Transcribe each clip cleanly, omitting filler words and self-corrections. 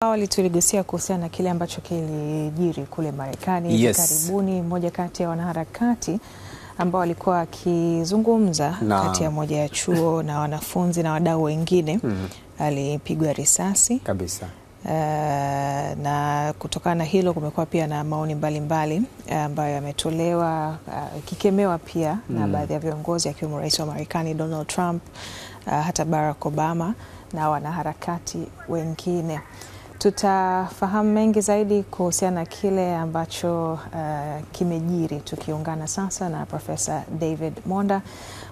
Awali tuligusia kuhusiana na kile ambacho kilijiri kule Marekani. Yes. Karibuni mmoja kati ya wanaharakati ambao walikuwa akizungumza kati ya moja ya chuo na wanafunzi na wadau wengine alipigwa risasi kabisa. Na kutokana na hilo kumekuwa pia na maoni mbalimbali ambayo yametolewa kikemewa pia na baadhi ya viongozi akiwemo Rais wa Marekani Donald Trump, hata Barack Obama na wanaharakati wengine. Tutafahamu mengi zaidi kuhusiana na kile ambacho kimejiri, tukiungana sasa na Profesa David Monda,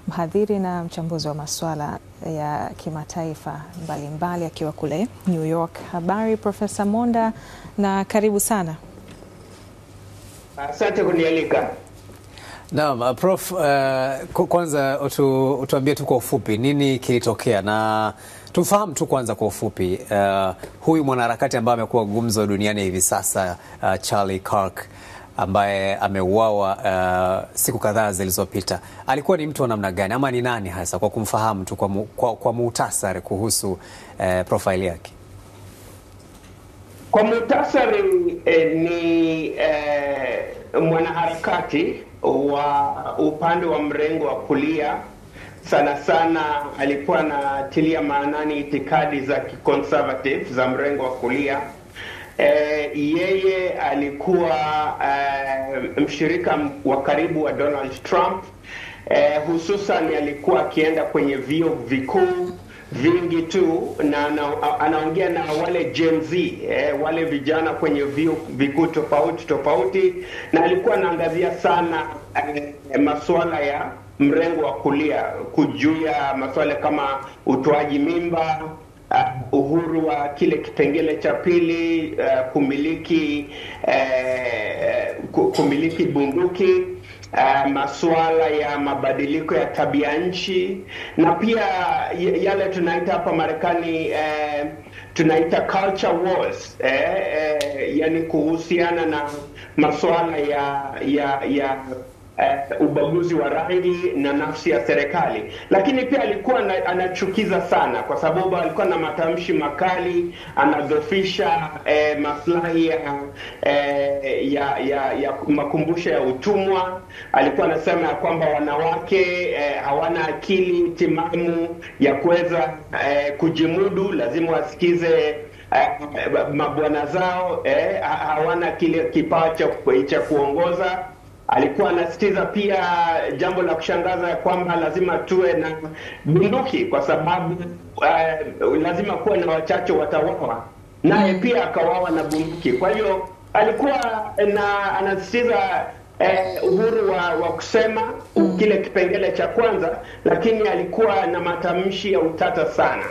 mhadhiri na mchambuzi wa masuala ya kimataifa mbalimbali akiwa kule New York. Habari Profesa Monda na karibu sana. Asante kunialika. Naam, Prof, kwanza utuambie tu kwa ufupi nini kilitokea, na tufahamu tu kwanza kwa ufupi huyu mwanaharakati ambaye amekuwa gumzo duniani hivi sasa, Charlie Kirk, ambaye ameuawa siku kadhaa zilizopita, alikuwa ni mtu wa namna gani ama ni nani hasa, kwa kumfahamu tu kwa muhtasari kuhusu profile yake? Kwa muhtasari ni mwanaharakati wa upande wa mrengo wa kulia. Sana sana alikuwa anatilia maanani itikadi za conservative za mrengo wa kulia. Yeye alikuwa mshirika wa karibu wa Donald Trump. Hususan alikuwa akienda kwenye vyuo vikuu vingi tu na anaongea na wale Gen Z, wale vijana kwenye vyuo vikuu tofauti, na alikuwa anaangazia sana masuala ya mrengo wa kulia, kujuia masuala kama utoaji mimba, uhuru wa kile kipengele cha pili, kumiliki bunduki, masuala ya mabadiliko ya tabia nchi, na pia yale tunaita hapa Marekani tunaita culture wars, yani kuhusiana na masuala ya ubaguzi wa rangi na nafsi ya serikali. Lakini pia alikuwa anachukiza sana kwa sababu alikuwa na matamshi makali, anadhofisha maslahi ya makumbusho ya utumwa. Alikuwa anasema ya kwamba wanawake hawana akili timamu ya kuweza kujimudu, lazima wasikize mabwana zao, hawana kile kipawa cha kuongoza. Alikuwa anasitiza pia jambo la kushangaza ya kwamba lazima tuwe na bunduki kwa sababu lazima kuwe na wachache watawawa, naye pia akawawa na bunduki. Kwa hiyo alikuwa anasitiza uhuru wa kusema kile kipengele cha kwanza, lakini alikuwa na matamshi ya utata sana.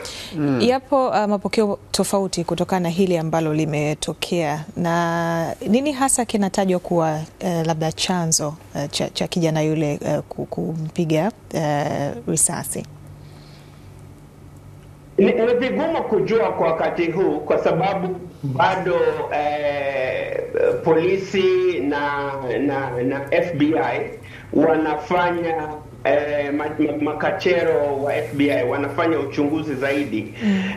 Yapo mapokeo tofauti kutokana na hili ambalo limetokea, na nini hasa kinatajwa kuwa labda chanzo cha kijana yule kumpiga risasi? Ni vigumu kujua kwa wakati huu kwa sababu bado polisi na FBI wanafanya makachero wa FBI wanafanya uchunguzi zaidi.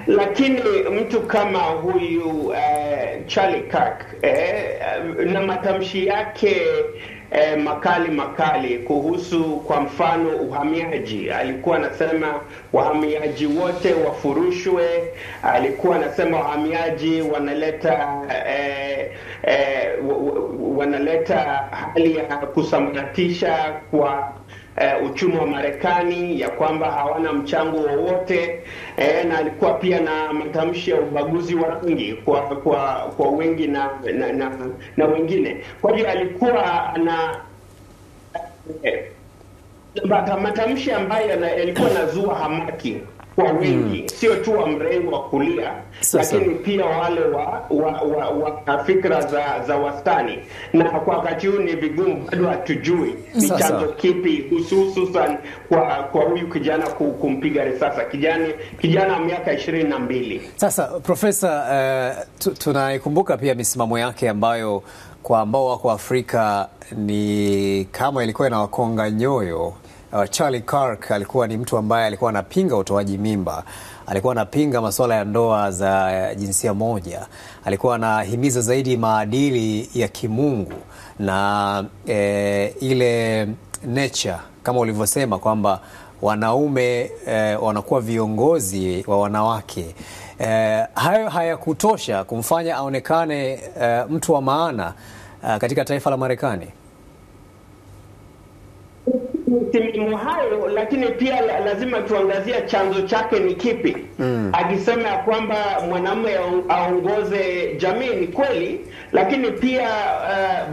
Lakini mtu kama huyu Charlie Kirk na matamshi yake makali kuhusu, kwa mfano, uhamiaji. Alikuwa anasema wahamiaji wote wafurushwe. Alikuwa anasema wahamiaji wanaleta hali ya kusambaratisha kwa uchumi wa Marekani, ya kwamba hawana mchango wowote, na alikuwa pia na matamshi ya ubaguzi wa rangi kwa wengi na wengine. Kwa hiyo alikuwa na matamshi ambayo yalikuwa nazua hamaki kwa wengi, sio tu wa mrengo wa kulia, lakini pia wale wa fikra za wastani. Na kwa wakati huu ni vigumu, bado hatujui ni chanzo kipi hususan kwa huyu kijana kumpiga risasi, kijana wa miaka 22. Sasa Profesa, tunaikumbuka pia misimamo yake ambayo kwa ambao wako Afrika ni kama ilikuwa inawakonga nyoyo Charlie Kirk alikuwa ni mtu ambaye alikuwa anapinga utoaji mimba, alikuwa anapinga masuala ya ndoa za jinsia moja, alikuwa anahimiza zaidi maadili ya kimungu na ile nature kama ulivyosema kwamba wanaume wanakuwa viongozi wa wanawake. Hayo hayakutosha kumfanya aonekane mtu wa maana katika taifa la Marekani. Msimamo hayo, lakini pia lazima tuangazia chanzo chake ni kipi. Akisema ya kwamba mwanamume aongoze jamii ni kweli, lakini pia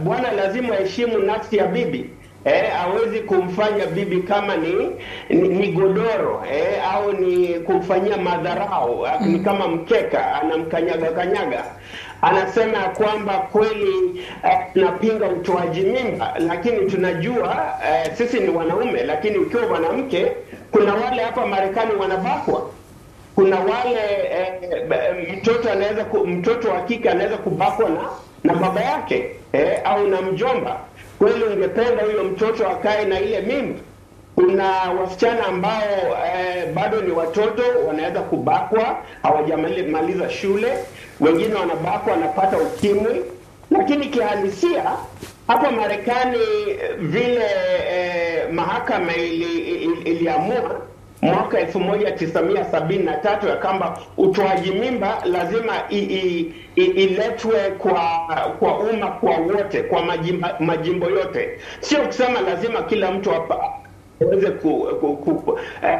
bwana lazima aheshimu nafsi ya bibi. Hawezi kumfanya bibi kama ni godoro au ni kumfanyia madharau, ni kama mkeka anamkanyaga. Anasema kwamba kweli tunapinga utoaji mimba, lakini tunajua sisi ni wanaume, lakini ukiwa mwanamke kuna wale hapa Marekani wanabakwa. Kuna wale mtoto wa kike anaweza kubakwa na baba yake au na mjomba. Kweli ungependa huyo mtoto akae na ile mimba? Kuna wasichana ambao bado ni watoto wanaweza kubakwa, hawajamaliza shule, wengine wanabakwa wanapata ukimwi. Lakini kihalisia hapa Marekani vile mahakama iliamua mwaka 1973 ya kwamba utoaji mimba lazima iletwe kwa umma, kwa wote, kwa majimbo yote. Sio kusema lazima kila mtu aweze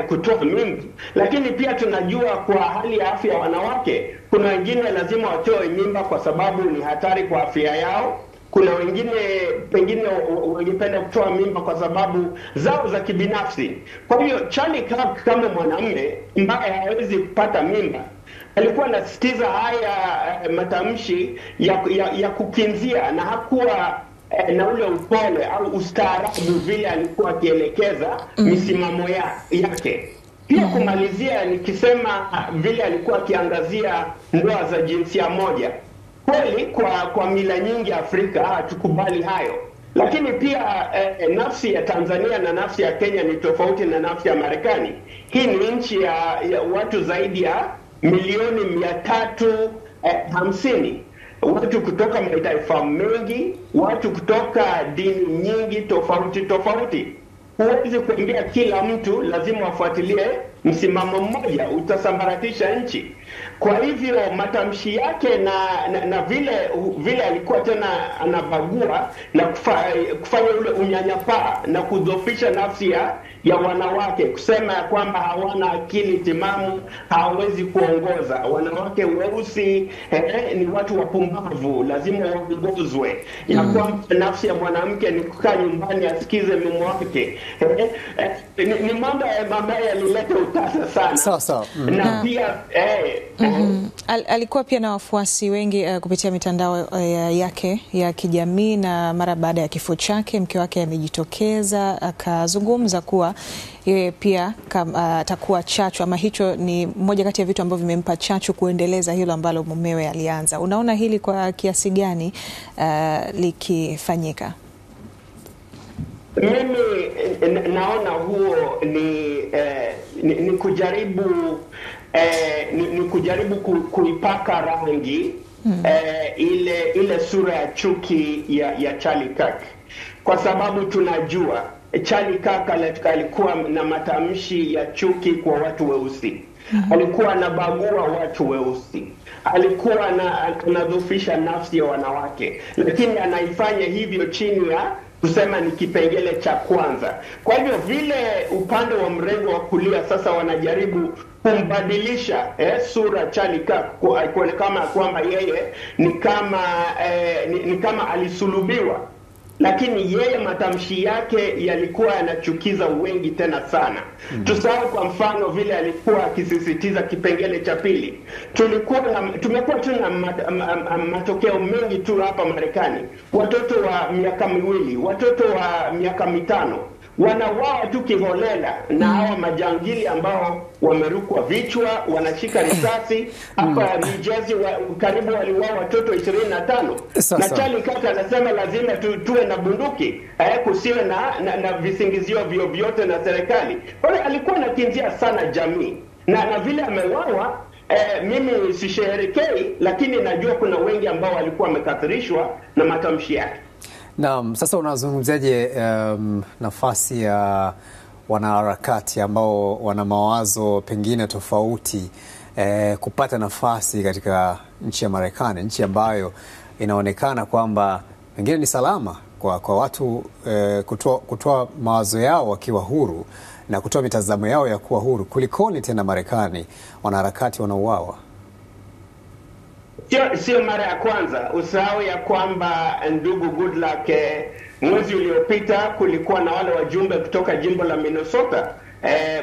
kutoa mimba, lakini pia tunajua kwa hali ya afya ya wanawake, kuna wengine lazima watoe mimba kwa sababu ni hatari kwa afya yao. Kuna wengine pengine wangependa kutoa mimba kwa sababu zao za kibinafsi. Kwa hiyo Charlie Kirk kama mwanamume ambaye hawezi kupata mimba alikuwa anasisitiza haya matamshi ya kukinzia, na hakuwa na ule upole au ustaarabu vile alikuwa akielekeza misimamo yake. Pia kumalizia nikisema vile alikuwa akiangazia ndoa za jinsia moja. Kweli kwa mila nyingi Afrika hatukubali hayo, lakini pia nafsi ya Tanzania na nafsi ya Kenya ni tofauti na nafsi ya Marekani. Hii ni nchi ya watu zaidi ya milioni 350, watu kutoka mataifa mengi, watu kutoka dini nyingi tofauti. Huwezi kuambia kila mtu lazima wafuatilie msimamo mmoja, utasambaratisha nchi. Kwa hivyo matamshi yake na vile alikuwa tena anabagua na kufanya ule unyanyapaa na kudhoofisha nafsi ya wanawake, kusema ya kwamba hawana akili timamu, hawawezi kuongoza. Wanawake weusi ni watu wapumbavu, lazima waongozwe. Ya kwamba nafsi ya mwanamke ni kukaa nyumbani asikize mume wake. Ni mambo ambayo yalileta utata sana. Sawa. Na pia alikuwa pia na wafuasi wengi kupitia mitandao yake ya kijamii, na mara baada ya kifo chake mke wake amejitokeza akazungumza kuwa yeye pia atakuwa chachu, ama hicho ni moja kati ya vitu ambavyo vimempa chachu kuendeleza hilo ambalo mumewe alianza. Unaona hili kwa kiasi gani likifanyika? Mimi naona huo ni kujaribu ni kujaribu kuipaka rangi ile sura ya chuki ya Charlie Kirk, kwa sababu tunajua Charlie Kirk alikuwa na matamshi ya chuki kwa watu weusi. Alikuwa anabagua watu weusi, alikuwa anadhoofisha nafsi ya wanawake, lakini anaifanya hivyo chini ya kusema ni kipengele cha kwanza. Kwa hivyo vile upande wa mrengo wa kulia sasa wanajaribu kumbadilisha sura Charlie Kirk kuonekana kwamba yeye ni kama alisulubiwa, lakini yeye matamshi yake yalikuwa yanachukiza wengi tena sana. Tusahau kwa mfano vile alikuwa akisisitiza kipengele cha pili. Tumekuwa tuna matokeo mengi tu hapa Marekani. Watoto wa miaka miwili, watoto wa miaka mitano wanauawa tu kiholela na hawa majangili ambao wamerukwa vichwa, wanashika risasi. Hapa New Jersey karibu waliuawa watoto 25. Na Charlie Kirk anasema lazima tuwe na bunduki, kusiwe na visingizio vyovyote na serikali. Kwa hiyo alikuwa anakinzia sana jamii, na vile ameuawa, mimi sisherehekei, lakini najua kuna wengi ambao walikuwa wamekasirishwa na matamshi yake. Naam, sasa unazungumziaje nafasi ya wanaharakati ambao wana mawazo pengine tofauti kupata nafasi katika nchi ya Marekani, nchi ambayo inaonekana kwamba pengine ni salama kwa watu kutoa mawazo yao wakiwa huru na kutoa mitazamo yao ya kuwa huru? Kulikoni tena Marekani wanaharakati wanauawa? Sio mara ya kwanza. Usahau ya kwamba ndugu Goodluck, mwezi uliopita kulikuwa na wale wajumbe kutoka jimbo la Minnesota,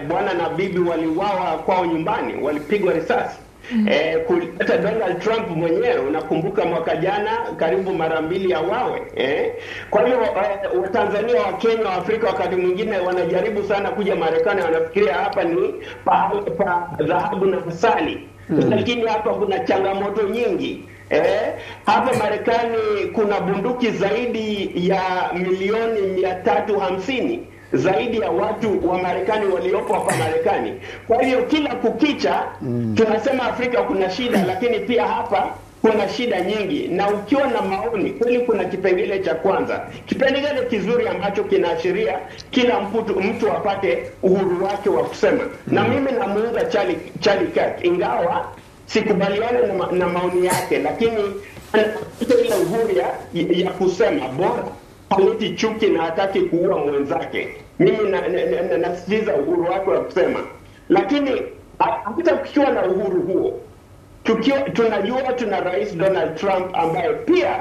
bwana na bibi waliuawa kwao nyumbani, walipigwa risasi. Hata Donald Trump mwenyewe, unakumbuka mwaka jana karibu mara 2 auawe. Kwa hiyo Watanzania, wa Kenya, wa Afrika wakati mwingine wanajaribu sana kuja Marekani, wanafikiria hapa ni pa dhahabu na asali. Lakini hapa kuna changamoto nyingi. Hapa Marekani kuna bunduki zaidi ya milioni 350, zaidi ya watu wa Marekani waliopo hapa Marekani. Kwa hiyo kila kukicha tunasema Afrika kuna shida, lakini pia hapa kuna shida nyingi. Na ukiwa na maoni kweli, kuna kipengele cha kwanza, kipengele kizuri ambacho kinaashiria kila mtu apate uhuru wake wa kusema. Na mimi namuunga Charlie Kirk, ingawa sikubaliana na maoni yake, lakini ile uhuru ya kusema, bora haleti chuki na hataki kuua mwenzake. Mimi nasisitiza uhuru wake wa kusema. Lakini hata kukiwa na uhuru huo, tunajua tuna Rais Donald Trump ambaye pia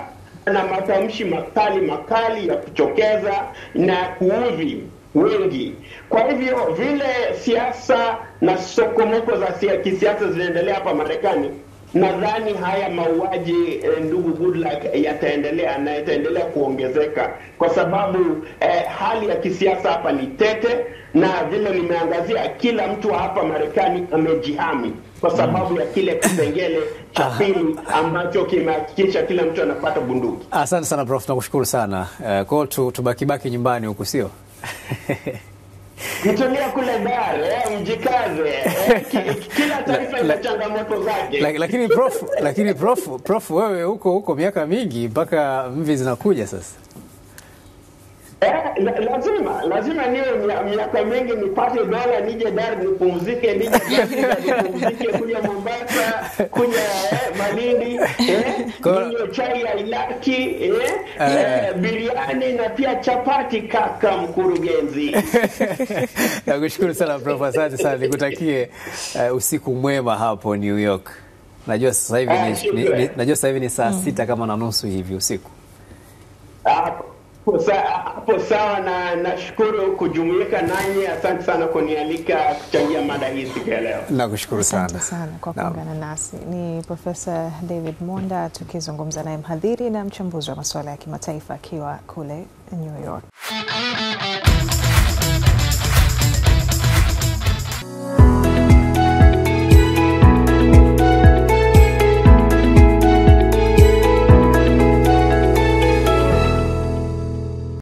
ana matamshi makali ya kuchokeza na kuudhi wengi. Kwa hivyo vile siasa na sokomoko za kisiasa zinaendelea hapa Marekani, nadhani haya mauaji, ndugu Goodluck, yataendelea na yataendelea kuongezeka, kwa sababu hali ya kisiasa hapa ni tete, na vile nimeangazia, kila mtu hapa Marekani amejihami kwa sababu ya kile kipengele cha pili ambacho kimehakikisha kila mtu anapata bunduki. Asante sana Prof, nakushukuru sana. Kwa hiyo tubaki nyumbani huku, sio? Mtulia kule Dar, mjikaze. Kila taifa ina changamoto zake. Lakini Prof, wewe huko miaka mingi mpaka mvi zinakuja sasa. Lazima niwe miaka mingi nipate dola, nije Dar nipumzike, nipumzike kuja Mombasa, kuja Malindi, ninywe chai ya ilaki, biriani na pia chapati, kaka mkurugenzi. Nakushukuru sana Prof, asante sana, nikutakie usiku mwema hapo New York. Najua sasa hivi ni saa 6 kama na nusu hivi usiku. Hapo sawa, na nashukuru kujumuika nanyi. Asante sana kunialika kuchangia mada hii siku ya leo. Nakushukuru sana. Asante sana kwa kuungana nasi. Ni Profesa David Monda tukizungumza naye, mhadhiri na mchambuzi wa masuala ya kimataifa akiwa kule New York.